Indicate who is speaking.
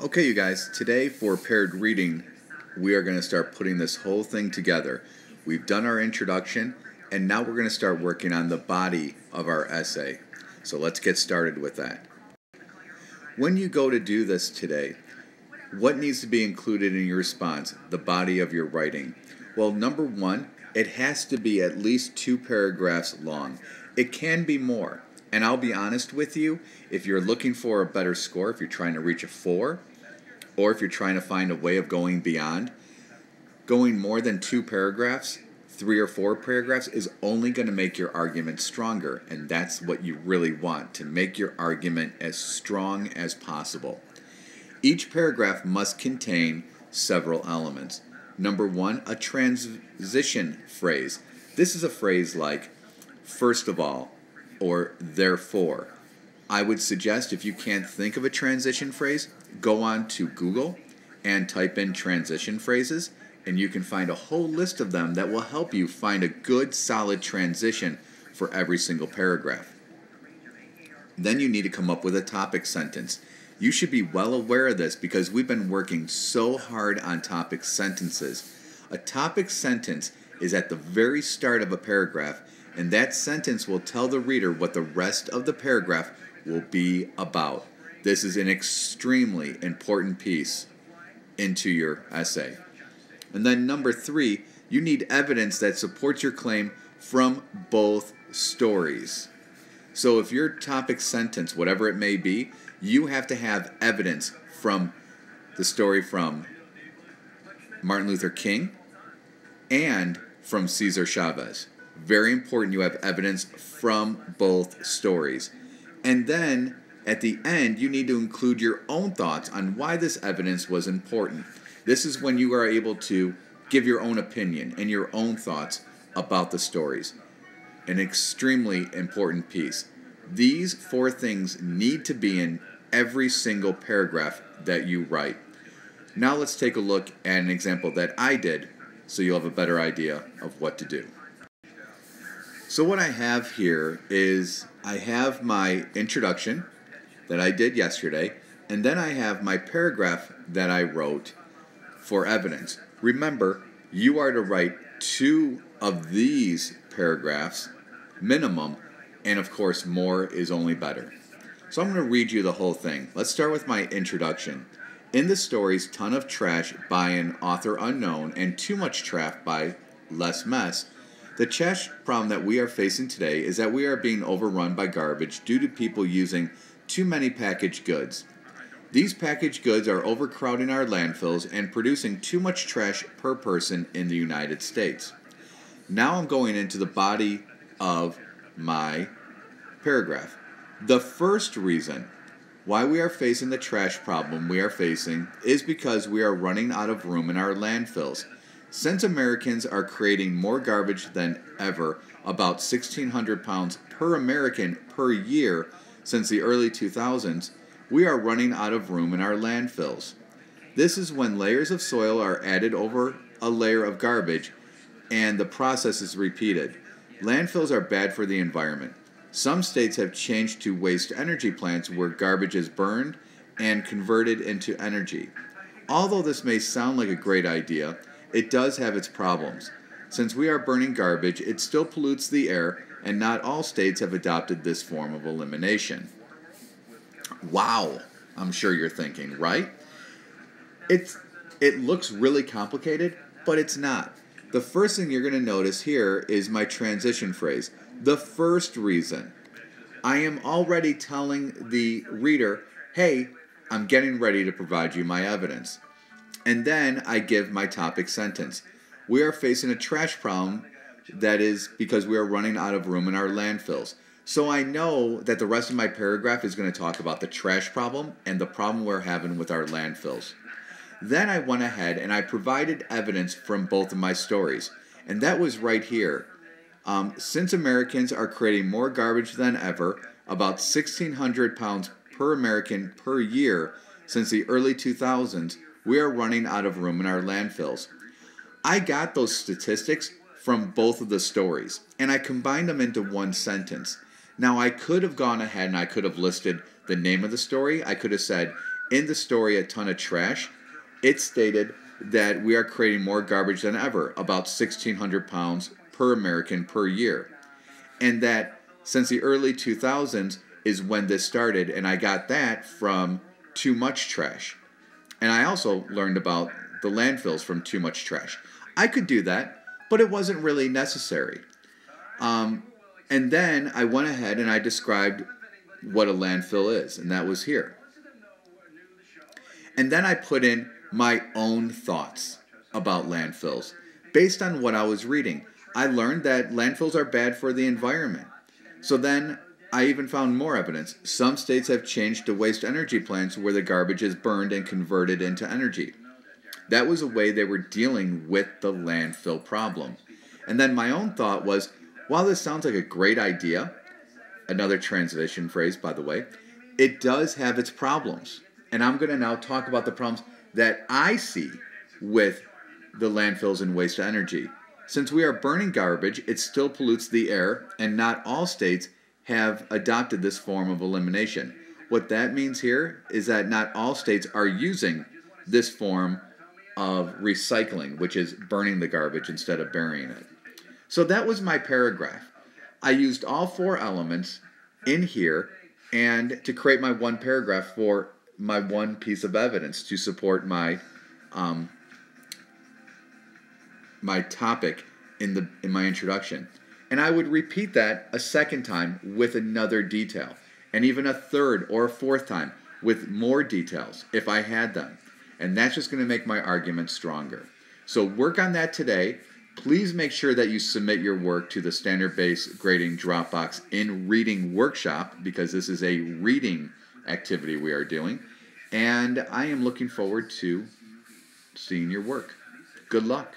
Speaker 1: Okay, you guys, today for paired reading, we are going to start putting this whole thing together. We've done our introduction, and now we're going to start working on the body of our essay. So let's get started with that. When you go to do this today, what needs to be included in your response? The body of your writing. Well, number one, it has to be at least 2 paragraphs long. It can be more. And I'll be honest with you, if you're looking for a better score, if you're trying to reach a 4, or if you're trying to find a way of going beyond, going more than 2 paragraphs, 3 or 4 paragraphs, is only going to make your argument stronger. And that's what you really want, to make your argument as strong as possible. Each paragraph must contain several elements. Number one, a transition phrase. This is a phrase like, first of all, or therefore. I would suggest, if you can't think of a transition phrase, go on to Google and type in transition phrases, and you can find a whole list of them that will help you find a good, solid transition for every single paragraph. Then you need to come up with a topic sentence. You should be well aware of this because we've been working so hard on topic sentences. A topic sentence is at the very start of a paragraph, and that sentence will tell the reader what the rest of the paragraph will be about. This is an extremely important piece into your essay. And then number 3, you need evidence that supports your claim from both stories. So if your topic sentence, whatever it may be, you have to have evidence from the story from Martin Luther King and from Cesar Chavez. Very important you have evidence from both stories. And then at the end, you need to include your own thoughts on why this evidence was important. This is when you are able to give your own opinion and your own thoughts about the stories. An extremely important piece. These 4 things need to be in every single paragraph that you write. Now let's take a look at an example that I did so you'll have a better idea of what to do. So what I have here is I have my introduction that I did yesterday, and then I have my paragraph that I wrote for evidence. Remember, you are to write 2 of these paragraphs minimum, and of course more is only better. So I'm going to read you the whole thing. Let's start with my introduction. In the stories Ton of Trash by an author unknown and Too Much Trash by Les Mess, the trash problem that we are facing today is that we are being overrun by garbage due to people using too many packaged goods. These packaged goods are overcrowding our landfills and producing too much trash per person in the United States. Now I'm going into the body of my paragraph. The first reason why we are facing the trash problem we are facing is because we are running out of room in our landfills. Since Americans are creating more garbage than ever, about 1,600 pounds per American per year since the early 2000s, we are running out of room in our landfills. This is when layers of soil are added over a layer of garbage and the process is repeated. Landfills are bad for the environment. Some states have changed to waste-energy plants where garbage is burned and converted into energy. Although this may sound like a great idea, it does have its problems. Since we are burning garbage, it still pollutes the air, and not all states have adopted this form of elimination. Wow, I'm sure you're thinking, right? It looks really complicated, but it's not. The first thing you're going to notice here is my transition phrase. The first reason. I am already telling the reader, hey, I'm getting ready to provide you my evidence. And then I give my topic sentence. We are facing a trash problem that is because we are running out of room in our landfills. So I know that the rest of my paragraph is going to talk about the trash problem and the problem we're having with our landfills. Then I went ahead and I provided evidence from both of my stories. And that was right here. Since Americans are creating more garbage than ever, about 1,600 pounds per American per year since the early 2000s, we are running out of room in our landfills. I got those statistics from both of the stories, and I combined them into one sentence. Now, I could have gone ahead and I could have listed the name of the story. I could have said, In the story A Ton of Trash, it stated that we are creating more garbage than ever, about 1,600 pounds per American per year. And that since the early 2000s is when this started, and I got that from Too Much Trash. And I also learned about the landfills from Too Much Trash. I could do that, but it wasn't really necessary. And then I went ahead and I described what a landfill is, and that was here. And then I put in my own thoughts about landfills based on what I was reading. I learned that landfills are bad for the environment. So then I even found more evidence. Some states have changed to waste energy plants where the garbage is burned and converted into energy. That was a way they were dealing with the landfill problem. And then my own thought was, while this sounds like a great idea, another transition phrase, by the way, it does have its problems. And I'm going to now talk about the problems that I see with the landfills and waste energy. Since we are burning garbage, it still pollutes the air, and not all states have adopted this form of elimination. What that means here is that not all states are using this form of recycling, which is burning the garbage instead of burying it. So that was my paragraph. I used all four elements in here and to create my one paragraph for my one piece of evidence to support my my topic in my introduction. And I would repeat that a second time with another detail, and even a third or a fourth time with more details if I had them. And that's just going to make my argument stronger. So work on that today. Please make sure that you submit your work to the Standard-Based Grading Dropbox in Reading Workshop, because this is a reading activity we are doing. And I am looking forward to seeing your work. Good luck.